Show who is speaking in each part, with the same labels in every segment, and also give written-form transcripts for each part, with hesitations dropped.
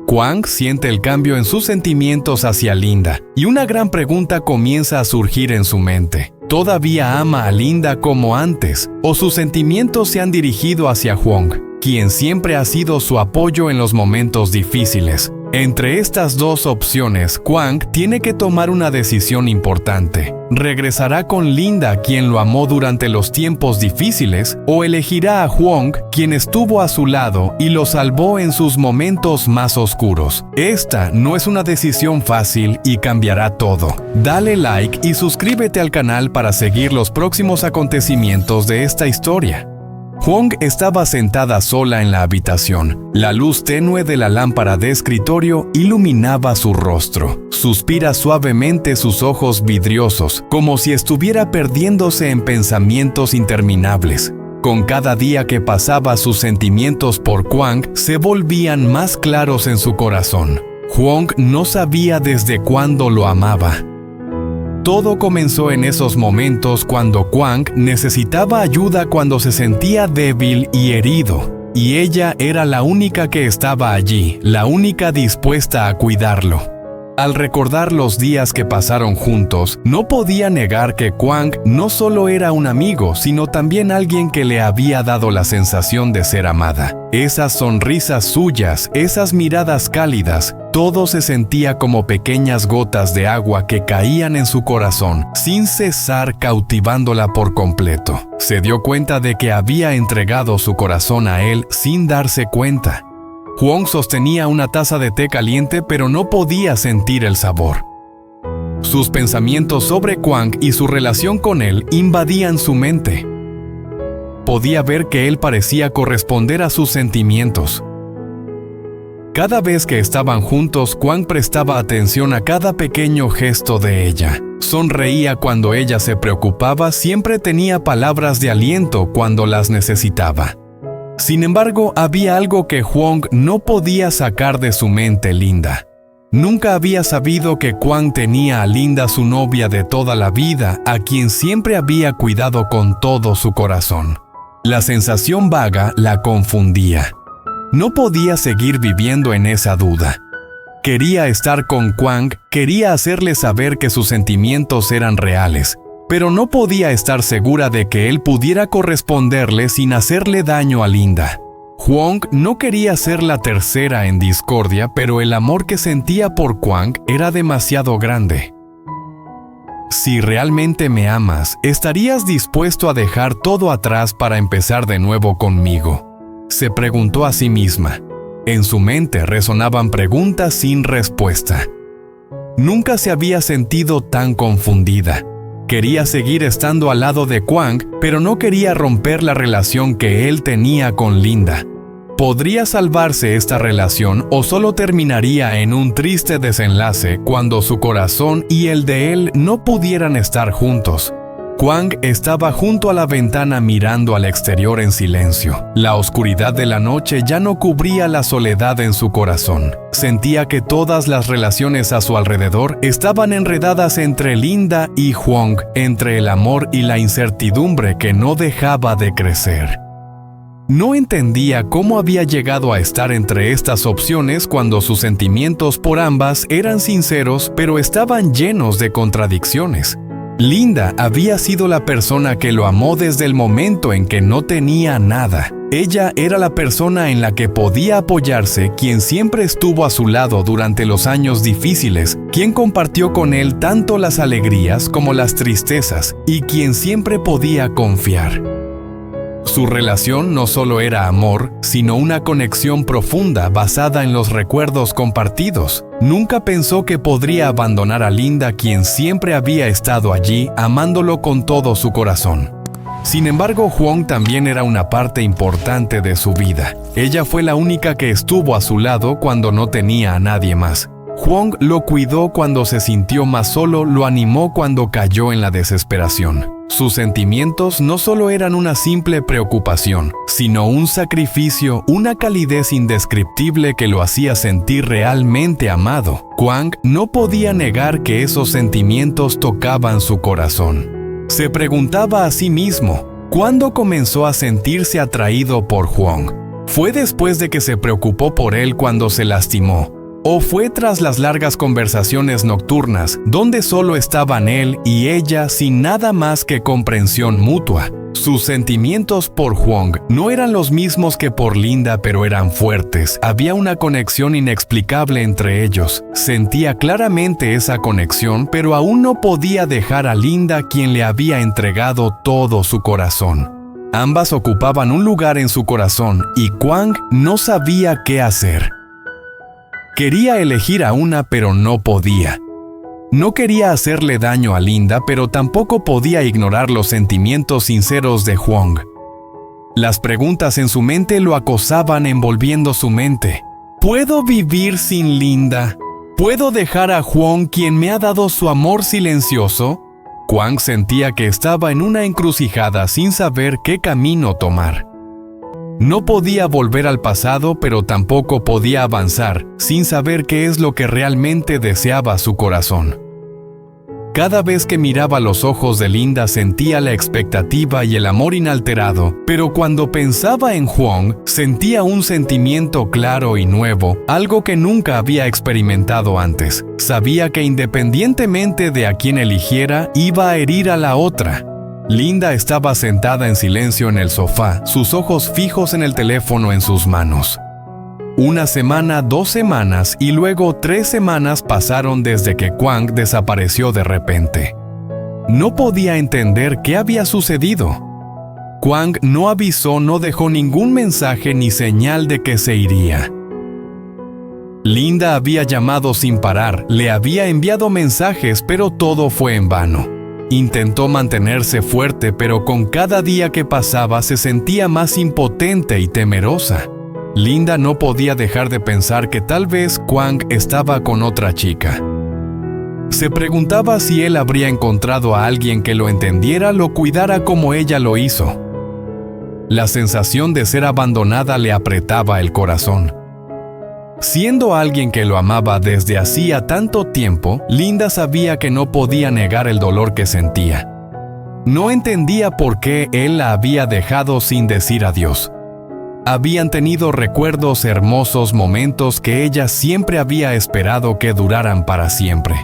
Speaker 1: Kwang siente el cambio en sus sentimientos hacia Linda, y una gran pregunta comienza a surgir en su mente. ¿Todavía ama a Linda como antes, o sus sentimientos se han dirigido hacia Hwang, quien siempre ha sido su apoyo en los momentos difíciles? Entre estas dos opciones, Kwang tiene que tomar una decisión importante. ¿Regresará con Linda, quien lo amó durante los tiempos difíciles, o elegirá a Hwang, quien estuvo a su lado y lo salvó en sus momentos más oscuros? Esta no es una decisión fácil y cambiará todo. Dale like y suscríbete al canal para seguir los próximos acontecimientos de esta historia. Hwang estaba sentada sola en la habitación. La luz tenue de la lámpara de escritorio iluminaba su rostro. Suspira suavemente sus ojos vidriosos, como si estuviera perdiéndose en pensamientos interminables. Con cada día que pasaba, sus sentimientos por Kwang se volvían más claros en su corazón. Hwang no sabía desde cuándo lo amaba. Todo comenzó en esos momentos cuando Kwang necesitaba ayuda cuando se sentía débil y herido, y ella era la única que estaba allí, la única dispuesta a cuidarlo. Al recordar los días que pasaron juntos, no podía negar que Kwang no solo era un amigo, sino también alguien que le había dado la sensación de ser amada. Esas sonrisas suyas, esas miradas cálidas, todo se sentía como pequeñas gotas de agua que caían en su corazón, sin cesar cautivándola por completo. Se dio cuenta de que había entregado su corazón a él sin darse cuenta. Hwang sostenía una taza de té caliente, pero no podía sentir el sabor. Sus pensamientos sobre Kwang y su relación con él invadían su mente. Podía ver que él parecía corresponder a sus sentimientos. Cada vez que estaban juntos, Kwang prestaba atención a cada pequeño gesto de ella. Sonreía cuando ella se preocupaba, siempre tenía palabras de aliento cuando las necesitaba. Sin embargo, había algo que Hwang no podía sacar de su mente: Linda. Nunca había sabido que Kwang tenía a Linda, su novia de toda la vida, a quien siempre había cuidado con todo su corazón. La sensación vaga la confundía. No podía seguir viviendo en esa duda. Quería estar con Kwang, quería hacerle saber que sus sentimientos eran reales, pero no podía estar segura de que él pudiera corresponderle sin hacerle daño a Linda. Hwang no quería ser la tercera en discordia, pero el amor que sentía por Kwang era demasiado grande. Si realmente me amas, ¿estarías dispuesto a dejar todo atrás para empezar de nuevo conmigo?, se preguntó a sí misma. En su mente resonaban preguntas sin respuesta. Nunca se había sentido tan confundida. Quería seguir estando al lado de Kwang, pero no quería romper la relación que él tenía con Linda. ¿Podría salvarse esta relación o solo terminaría en un triste desenlace cuando su corazón y el de él no pudieran estar juntos? Kwang estaba junto a la ventana mirando al exterior en silencio. La oscuridad de la noche ya no cubría la soledad en su corazón. Sentía que todas las relaciones a su alrededor estaban enredadas entre Linda y Hwang, entre el amor y la incertidumbre que no dejaba de crecer. No entendía cómo había llegado a estar entre estas opciones cuando sus sentimientos por ambas eran sinceros, pero estaban llenos de contradicciones. Linda había sido la persona que lo amó desde el momento en que no tenía nada. Ella era la persona en la que podía apoyarse, quien siempre estuvo a su lado durante los años difíciles, quien compartió con él tanto las alegrías como las tristezas, y quien siempre podía confiar. Su relación no solo era amor, sino una conexión profunda basada en los recuerdos compartidos. Nunca pensó que podría abandonar a Linda, quien siempre había estado allí, amándolo con todo su corazón. Sin embargo, Hwang también era una parte importante de su vida. Ella fue la única que estuvo a su lado cuando no tenía a nadie más. Hwang lo cuidó cuando se sintió más solo, lo animó cuando cayó en la desesperación. Sus sentimientos no solo eran una simple preocupación, sino un sacrificio, una calidez indescriptible que lo hacía sentir realmente amado. Kwang no podía negar que esos sentimientos tocaban su corazón. Se preguntaba a sí mismo, ¿cuándo comenzó a sentirse atraído por Hwang? ¿Fue después de que se preocupó por él cuando se lastimó? ¿O fue tras las largas conversaciones nocturnas, donde solo estaban él y ella sin nada más que comprensión mutua? Sus sentimientos por Hwang no eran los mismos que por Linda, pero eran fuertes. Había una conexión inexplicable entre ellos. Sentía claramente esa conexión, pero aún no podía dejar a Linda, quien le había entregado todo su corazón. Ambas ocupaban un lugar en su corazón y Hwang no sabía qué hacer. Quería elegir a una, pero no podía. No quería hacerle daño a Linda, pero tampoco podía ignorar los sentimientos sinceros de Hwang. Las preguntas en su mente lo acosaban, envolviendo su mente. ¿Puedo vivir sin Linda? ¿Puedo dejar a Hwang, quien me ha dado su amor silencioso? Hwang sentía que estaba en una encrucijada sin saber qué camino tomar. No podía volver al pasado, pero tampoco podía avanzar, sin saber qué es lo que realmente deseaba su corazón. Cada vez que miraba los ojos de Linda sentía la expectativa y el amor inalterado, pero cuando pensaba en Hwang, sentía un sentimiento claro y nuevo, algo que nunca había experimentado antes. Sabía que independientemente de a quién eligiera, iba a herir a la otra. Linda estaba sentada en silencio en el sofá, sus ojos fijos en el teléfono en sus manos. 1 semana, 2 semanas y luego 3 semanas pasaron desde que Hwang desapareció de repente. No podía entender qué había sucedido. Hwang no avisó, no dejó ningún mensaje ni señal de que se iría. Linda había llamado sin parar, le había enviado mensajes, pero todo fue en vano. Intentó mantenerse fuerte, pero con cada día que pasaba se sentía más impotente y temerosa. Linda no podía dejar de pensar que tal vez Hwang estaba con otra chica. Se preguntaba si él habría encontrado a alguien que lo entendiera, lo cuidara como ella lo hizo. La sensación de ser abandonada le apretaba el corazón. Siendo alguien que lo amaba desde hacía tanto tiempo, Linda sabía que no podía negar el dolor que sentía. No entendía por qué él la había dejado sin decir adiós. Habían tenido recuerdos, hermosos momentos que ella siempre había esperado que duraran para siempre.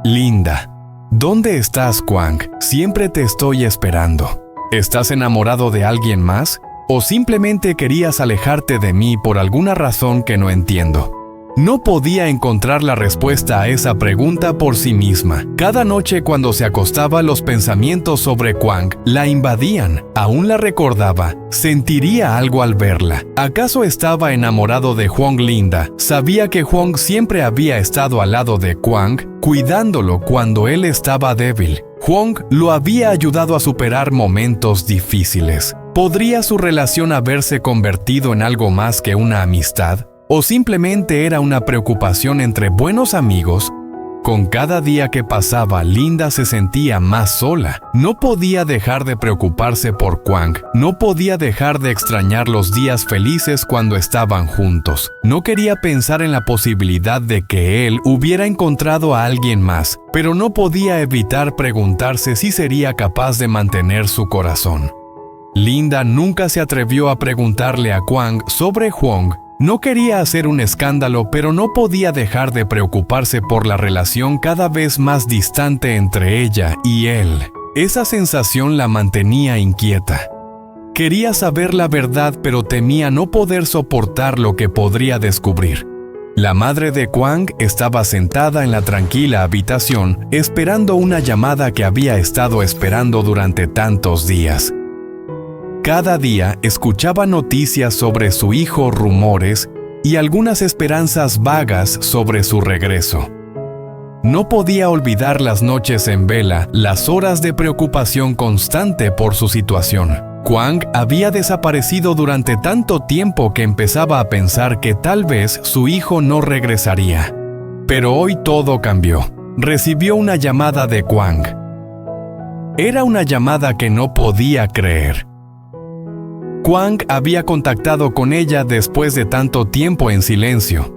Speaker 1: Linda, ¿dónde estás, Hwang? Siempre te estoy esperando. ¿Estás enamorado de alguien más? ¿O simplemente querías alejarte de mí por alguna razón que no entiendo? No podía encontrar la respuesta a esa pregunta por sí misma. Cada noche cuando se acostaba, los pensamientos sobre Hwang la invadían. Aún la recordaba. Sentiría algo al verla. ¿Acaso estaba enamorado de Hwang? Linda sabía que Hwang siempre había estado al lado de Hwang, cuidándolo cuando él estaba débil. Hwang lo había ayudado a superar momentos difíciles. ¿Podría su relación haberse convertido en algo más que una amistad? ¿O simplemente era una preocupación entre buenos amigos? Con cada día que pasaba, Linda se sentía más sola. No podía dejar de preocuparse por Hwang. No podía dejar de extrañar los días felices cuando estaban juntos. No quería pensar en la posibilidad de que él hubiera encontrado a alguien más, pero no podía evitar preguntarse si sería capaz de mantener su corazón. Linda nunca se atrevió a preguntarle a Hwang sobre Hwang. No quería hacer un escándalo, pero no podía dejar de preocuparse por la relación cada vez más distante entre ella y él. Esa sensación la mantenía inquieta. Quería saber la verdad, pero temía no poder soportar lo que podría descubrir. La madre de Hwang estaba sentada en la tranquila habitación, esperando una llamada que había estado esperando durante tantos días. Cada día escuchaba noticias sobre su hijo, rumores y algunas esperanzas vagas sobre su regreso. No podía olvidar las noches en vela, las horas de preocupación constante por su situación. Hwang había desaparecido durante tanto tiempo que empezaba a pensar que tal vez su hijo no regresaría. Pero hoy todo cambió. Recibió una llamada de Hwang. Era una llamada que no podía creer. Hwang había contactado con ella después de tanto tiempo en silencio.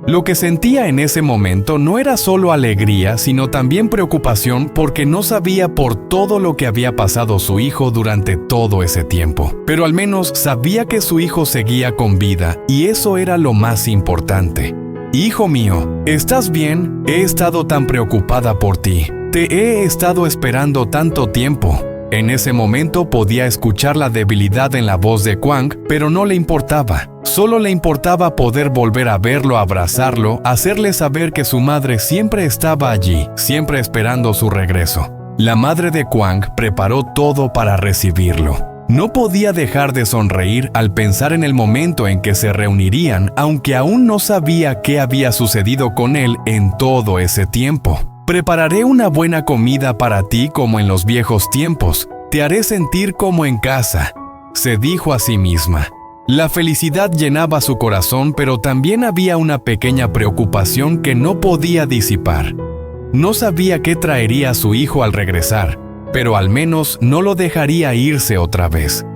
Speaker 1: Lo que sentía en ese momento no era solo alegría, sino también preocupación porque no sabía por todo lo que había pasado su hijo durante todo ese tiempo. Pero al menos sabía que su hijo seguía con vida, y eso era lo más importante. «Hijo mío, ¿estás bien? He estado tan preocupada por ti. Te he estado esperando tanto tiempo». En ese momento podía escuchar la debilidad en la voz de Kwang, pero no le importaba. Solo le importaba poder volver a verlo, abrazarlo, hacerle saber que su madre siempre estaba allí, siempre esperando su regreso. La madre de Kwang preparó todo para recibirlo. No podía dejar de sonreír al pensar en el momento en que se reunirían, aunque aún no sabía qué había sucedido con él en todo ese tiempo. «Prepararé una buena comida para ti como en los viejos tiempos. Te haré sentir como en casa», se dijo a sí misma. La felicidad llenaba su corazón, pero también había una pequeña preocupación que no podía disipar. No sabía qué traería a su hijo al regresar, pero al menos no lo dejaría irse otra vez.